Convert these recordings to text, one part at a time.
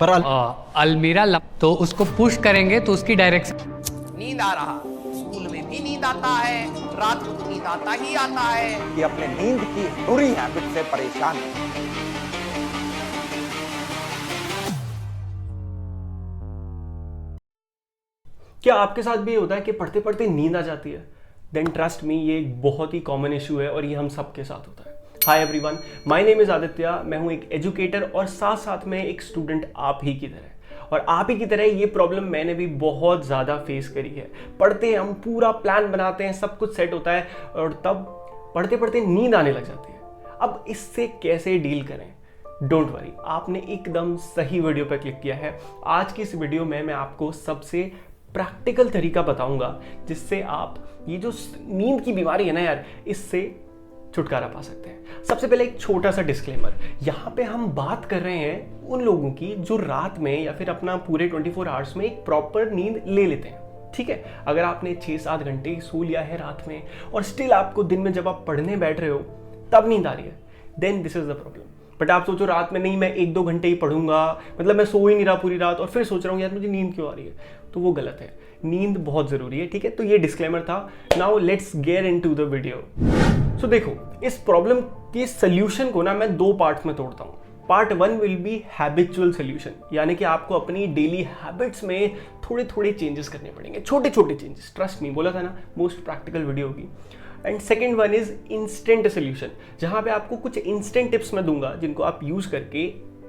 पर अलमीरा तो उसको पुश करेंगे तो उसकी डायरेक्शन। नींद आ रहा, स्कूल में भी नींद आता है, रात को तो नींद आता ही आता है। कि अपने नींद की बुरी हैबिट से परेशान है। क्या आपके साथ भी होता है कि पढ़ते पढ़ते नींद आ जाती है? देन ट्रस्ट मी, ये एक बहुत ही कॉमन इशू है और ये हम सबके साथ होता है। Hi everyone, my name is Aditya. मैं हूं एक एजुकेटर और साथ साथ में एक स्टूडेंट आप ही की तरह। और आप ही की तरह ये प्रॉब्लम मैंने भी बहुत ज़्यादा फेस करी है। पढ़ते हम पूरा प्लान बनाते हैं, सब कुछ सेट होता है और तब पढ़ते पढ़ते नींद आने लग जाती है। अब इससे कैसे डील करें? डोंट वरी, आपने एकदम सही वीडियो पर क्लिक किया है। आज की इस वीडियो में मैं आपको सबसे प्रैक्टिकल तरीका बताऊंगा जिससे आप ये जो नींद की बीमारी है ना यार, इससे छुटकारा पा सकते हैं। सबसे पहले एक छोटा सा डिस्क्लेमर, यहाँ पे हम बात कर रहे हैं उन लोगों की जो रात में या फिर अपना पूरे 24 आवर्स में एक प्रॉपर नींद ले लेते हैं। ठीक है, अगर आपने 6-7 घंटे सो लिया है रात में और स्टिल आपको दिन में जब आप पढ़ने बैठ रहे हो तब नींद आ रही है, then this is the problem. But आप सोचो रात में नहीं, मैं 1-2 घंटे ही पढ़ूंगा, मतलब मैं सो ही नहीं रहा पूरी रात और फिर सोच रहा हूँ यार मुझे नींद क्यों आ रही है, तो वो गलत है। नींद बहुत जरूरी है। ठीक है, तो ये डिस्क्लेमर था। Now let's get into the video. So देखो, इस प्रॉब्लम के सोल्यूशन को ना मैं 2 पार्ट्स में तोड़ता हूँ। Part 1 will be habitual solution, यानी कि आपको अपनी डेली हैबिट्स में थोड़े थोड़े चेंजेस करने पड़ेंगे, छोटे छोटे चेंजेस। ट्रस्ट मी, बोला था ना, मोस्ट प्रैक्टिकल वीडियो होगी। And second one is instant solution, जहां पे आपको कुछ इंस्टेंट टिप्स मैं दूंगा जिनको आप यूज करके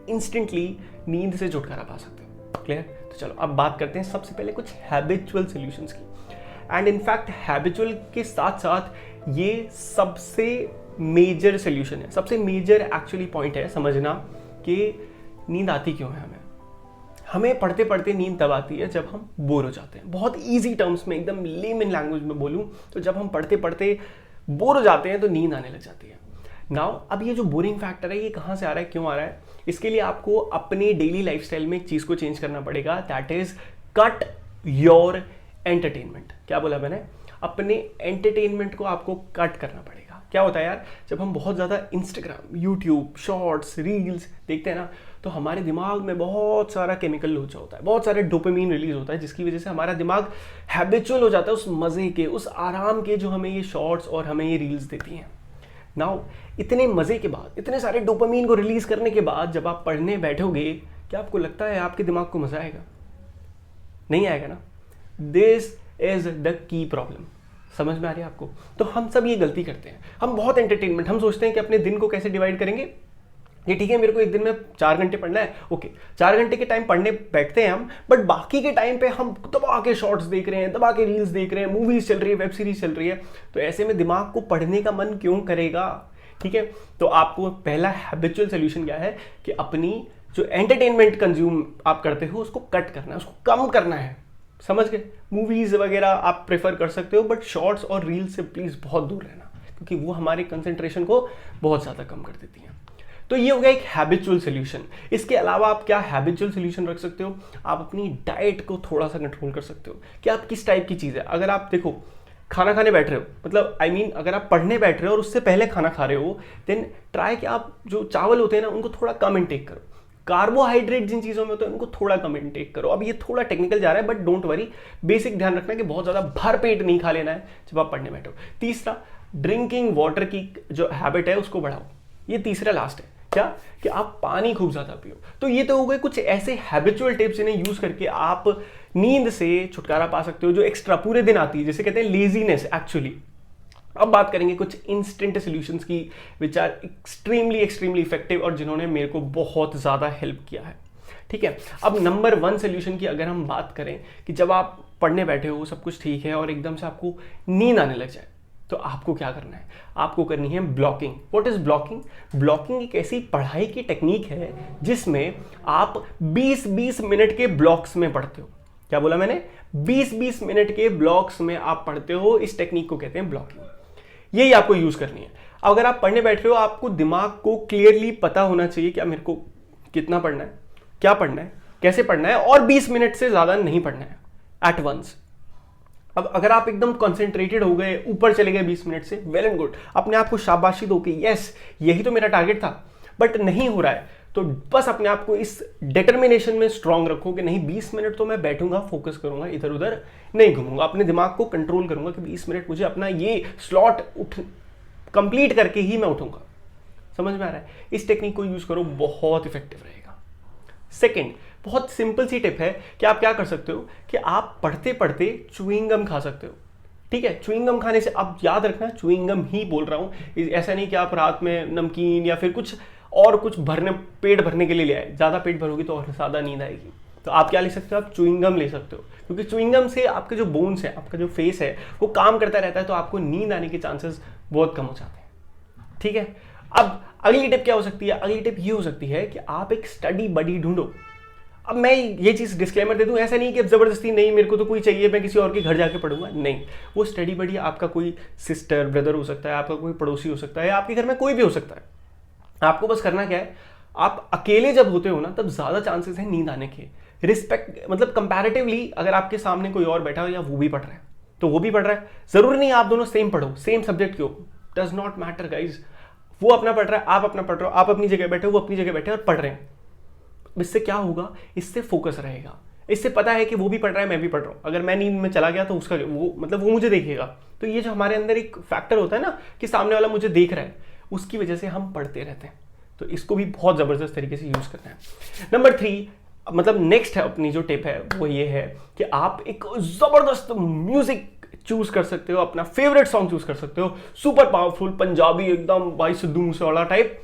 इंस्टेंटली नींद से छुटकारा पा सकते हो। क्लियर? तो चलो अब बात करते हैं सबसे पहले कुछ हैबिचुअल सोल्यूशंस की। एंड इनफैक्ट हैबिचुअल के साथ साथ ये सबसे मेजर सोल्यूशन है, सबसे मेजर एक्चुअली पॉइंट है समझना कि नींद आती क्यों है हमें। हमें पढ़ते पढ़ते नींद तब आती है जब हम बोर हो जाते हैं। बहुत इजी टर्म्स में, एकदम लेमन लैंग्वेज में बोलूं तो जब हम पढ़ते पढ़ते बोर हो जाते हैं तो नींद आने लग जाती है। नाउ अब ये जो बोरिंग फैक्टर है ये कहाँ से आ रहा है, क्यों आ रहा है? इसके लिए आपको अपने डेली लाइफस्टाइल में एक चीज़ को चेंज करना पड़ेगा, that is cut your entertainment. क्या बोला मैंने? अपने एंटरटेनमेंट को आपको कट करना पड़ेगा। क्या होता है यार, जब हम बहुत ज़्यादा इंस्टाग्राम, यूट्यूब, शॉर्ट्स, रील्स देखते हैं ना, तो हमारे दिमाग में बहुत सारा केमिकल लोचा होता है, बहुत सारा डोपामिन रिलीज होता है, जिसकी वजह से हमारा दिमाग हैबिचुअल हो जाता है उस मज़े के, उस आराम के जो हमें ये शॉर्ट्स और हमें ये रील्स देती हैं। नाउ इतने मज़े के बाद, इतने सारे डोपामिन को रिलीज करने के बाद जब आप पढ़ने बैठोगे, क्या आपको लगता है आपके दिमाग को मज़ा आएगा? नहीं आएगा ना। This is the key problem. समझ में आ रही है आपको? तो हम सब ये गलती करते हैं, हम बहुत एंटरटेनमेंट, हम सोचते हैं कि अपने दिन को कैसे डिवाइड करेंगे। ये ठीक है, मेरे को एक दिन में 4 घंटे पढ़ना है, ओके 4 घंटे के टाइम पढ़ने बैठते हैं हम, बट बाकी के टाइम पे हम दबा के शॉर्ट्स देख रहे हैं, दबा के रील्स देख रहे हैं, मूवीज चल रही है, वेब सीरीज चल रही है। तो ऐसे में दिमाग को पढ़ने का मन क्यों करेगा? ठीक है, तो आपको पहला हैबिचुअल सोल्यूशन क्या है कि अपनी जो एंटरटेनमेंट कंज्यूम आप करते हो उसको कट करना है, उसको कम करना है। समझ गए? मूवीज वगैरह आप प्रेफर कर सकते हो, बट शॉर्ट्स और रील्स से प्लीज बहुत दूर रहना, क्योंकि वो हमारे कंसंट्रेशन को बहुत ज़्यादा कम कर देती हैं। तो ये हो गया एक हैबिचुअल सोल्यूशन। इसके अलावा आप क्या हैबिचुअल सोल्यूशन रख सकते हो? आप अपनी डाइट को थोड़ा सा कंट्रोल कर सकते हो कि आप किस टाइप की चीज़ है। अगर आप देखो खाना खाने बैठ रहे हो, मतलब आई मीन अगर आप पढ़ने बैठ रहे हो और उससे पहले खाना खा रहे हो, देन ट्राई कि आप जो चावल होते हैं ना उनको थोड़ा कम इनटेक करो। कार्बोहाइड्रेट जिन चीज़ों में होते हैं उनको थोड़ा कम इनटेक करो। अब ये थोड़ा टेक्निकल जा रहा है, बट डोंट वरी, बेसिक ध्यान रखना कि बहुत ज़्यादा भर पेट नहीं खा लेना है जब आप पढ़ने बैठो। तीसरा, ड्रिंकिंग वाटर की जो हैबिट है उसको बढ़ाओ। ये तीसरा लास्ट है, क्या कि आप पानी खूब ज़्यादा पियो। तो ये तो हो गए कुछ ऐसे हैबिचुअल टिप्स जिन्हें यूज़ करके आप नींद से छुटकारा पा सकते हो जो एक्स्ट्रा पूरे दिन आती है, जिसे कहते हैं लेजीनेस एक्चुअली। अब बात करेंगे कुछ इंस्टेंट सॉल्यूशंस की विच आर एक्सट्रीमली इफेक्टिव और जिन्होंने मेरे को बहुत ज़्यादा हेल्प किया है। ठीक है, अब नंबर 1 सॉल्यूशन की अगर हम बात करें कि जब आप पढ़ने बैठे हो, सब कुछ ठीक है और एकदम से आपको नींद आने लग जाए, तो आपको क्या करना है? आपको करनी है blocking. What is blocking? Blocking एक ऐसी पढ़ाई की टेक्निक है जिसमें आप 20-20 मिनट के ब्लॉक्स में पढ़ते हो। क्या बोला मैंने? 20-20 मिनट के ब्लॉक्स में आप पढ़ते हो। इस टेक्निक को कहते हैं ब्लॉकिंग। यही आपको यूज करनी है। अगर आप पढ़ने बैठ रहे हो, आपको दिमाग को क्लियरली पता होना चाहिए कि मेरे को कितना पढ़ना है, क्या पढ़ना है, कैसे पढ़ना है, और 20 मिनट से ज्यादा नहीं पढ़ना है एट वंस। अब अगर आप एकदम कंसंट्रेटेड हो गए, ऊपर चले गए 20 मिनट से, वेल एंड गुड, अपने आप को शाबाशी दो कि यस यही तो मेरा टारगेट था, बट नहीं हो रहा है तो बस अपने आप को इस डिटर्मिनेशन में स्ट्रांग रखो कि नहीं 20 मिनट तो मैं बैठूंगा, फोकस करूंगा, इधर उधर नहीं घूमूंगा, अपने दिमाग को कंट्रोल करूंगा कि 20 मिनट मुझे अपना ये स्लॉट कंप्लीट करके ही मैं उठूंगा। समझ में आ रहा है? इस टेक्निक को यूज करो, बहुत इफेक्टिव रहेगा। सेकेंड, बहुत सिंपल सी टिप है कि आप क्या कर सकते हो कि आप पढ़ते पढ़ते च्युइंग गम खा सकते हो। ठीक है, च्युइंग गम खाने से आप याद रखना च्युइंग गम ही बोल रहा हूं, ऐसा नहीं कि आप रात में नमकीन या फिर कुछ और कुछ पेट भरने के लिए ले आए। ज्यादा पेट भरोगी तो और ज्यादा नींद आएगी। तो आप क्या ले सकते हो, आप च्युइंग गम ले सकते हो, क्योंकि च्युइंग गम से आपके जो बोन्स है, आपका जो फेस है वो काम करता रहता है, तो आपको नींद आने के चांसेस बहुत कम हो जाते हैं। ठीक है, अब अगली टिप क्या हो सकती है? अगली टिप ये हो सकती है कि आप एक स्टडी बडी ढूंढो। अब मैं ये चीज डिस्क्लेमर दे दूं, ऐसा नहीं कि अब जबरदस्ती नहीं मेरे को तो कोई चाहिए मैं किसी और के घर जाके पढ़ूंगा, नहीं। वो स्टडी बडी आपका कोई सिस्टर ब्रदर हो सकता है, आपका कोई पड़ोसी हो सकता है, आपके घर में कोई भी हो सकता है। आपको बस करना क्या है, आप अकेले जब होते हो ना तब ज्यादा चांसेस है नींद आने के। रिस्पेक्ट मतलब कंपैरेटिवली अगर आपके सामने कोई और बैठा हो या वो भी पढ़ रहा है तो वो भी पढ़ रहा है, जरूरी नहीं आप दोनों सेम पढ़ो, सेम सब्जेक्ट क्यों, डज नॉट मैटर गाइज। वो अपना पढ़ रहा है, आप अपना पढ़ रहे हो, आप अपनी जगह बैठे हो, वो अपनी जगह बैठे और पढ़ रहे हैं। इससे क्या होगा, इससे फोकस रहेगा, इससे पता है कि वो भी पढ़ रहा है, मैं भी पढ़ रहा हूं। अगर मैं नींद में चला गया तो उसका वो मतलब वो मुझे देखेगा। तो ये जो हमारे अंदर एक फैक्टर होता है ना कि सामने वाला मुझे देख रहा है, उसकी वजह से हम पढ़ते रहते हैं। तो इसको भी बहुत जबरदस्त तरीके से यूज करना है। नंबर 3 मतलब नेक्स्ट है अपनी जो टिप है वो ये है कि आप एक जबरदस्त म्यूजिक चूज कर सकते हो, अपना फेवरेट सॉन्ग चूज कर सकते हो, सुपर पावरफुल पंजाबी एकदम भाई सिद्धू मूसेवाला टाइप,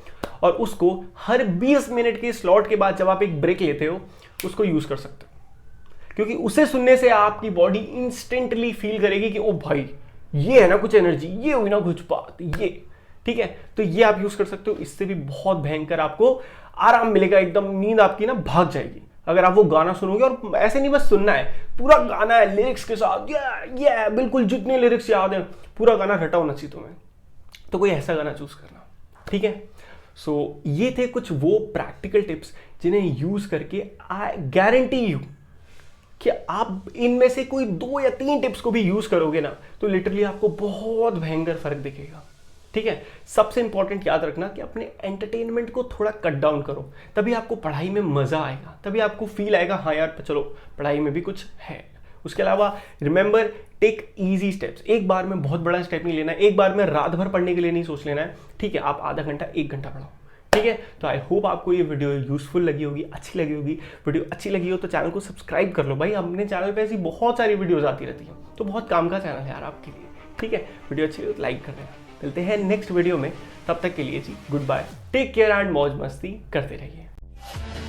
और उसको हर 20 मिनट के स्लॉट के बाद जब आप एक ब्रेक लेते हो उसको यूज कर सकते हो, क्योंकि उसे सुनने से आपकी बॉडी इंस्टेंटली फील करेगी कि ओ भाई ये है ना कुछ एनर्जी, ये हुई ना कुछ बात, ये ठीक है। तो ये आप यूज कर सकते हो, इससे भी बहुत भयंकर आपको आराम मिलेगा, एकदम नींद आपकी ना भाग जाएगी अगर आप वो गाना सुनोगे। और ऐसे नहीं बस सुनना है, पूरा गाना है लिरिक्स के साथ, ये बिल्कुल जितने लिरिक्स याद है पूरा गाना रटा होना चाहिए तुम्हें। तो कोई ऐसा गाना चूज करना, ठीक है। सो ये थे कुछ वो प्रैक्टिकल टिप्स जिन्हें यूज करके आई गारंटी यू कि आप इनमें से कोई 2 या 3 टिप्स को भी यूज करोगे ना तो लिटरली आपको बहुत भयंकर फर्क दिखेगा। ठीक है, सबसे इंपॉर्टेंट याद रखना कि अपने एंटरटेनमेंट को थोड़ा कट डाउन करो, तभी आपको पढ़ाई में मजा आएगा, तभी आपको फील आएगा हाँ यार चलो पढ़ाई में भी कुछ है। उसके अलावा रिमेंबर टेक इजी स्टेप्स, एक बार में बहुत बड़ा स्टेप नहीं लेना है, एक बार में रात भर पढ़ने के लिए नहीं सोच लेना है। ठीक है, आप आधा घंटा 1 घंटा पढ़ो। ठीक है, तो आई होप आपको ये वीडियो यूजफुल लगी होगी, अच्छी लगी होगी। वीडियो अच्छी लगी हो तो चैनल को सब्सक्राइब कर लो भाई, अपने चैनल पे ऐसी बहुत सारी वीडियोस आती रहती हैं, तो बहुत काम का चैनल है यार आपके लिए। ठीक है, वीडियो अच्छी लगी तो लाइक कर देना। मिलते हैं नेक्स्ट वीडियो में, तब तक के लिए जी goodbye, take care and मौज मस्ती करते रहिए।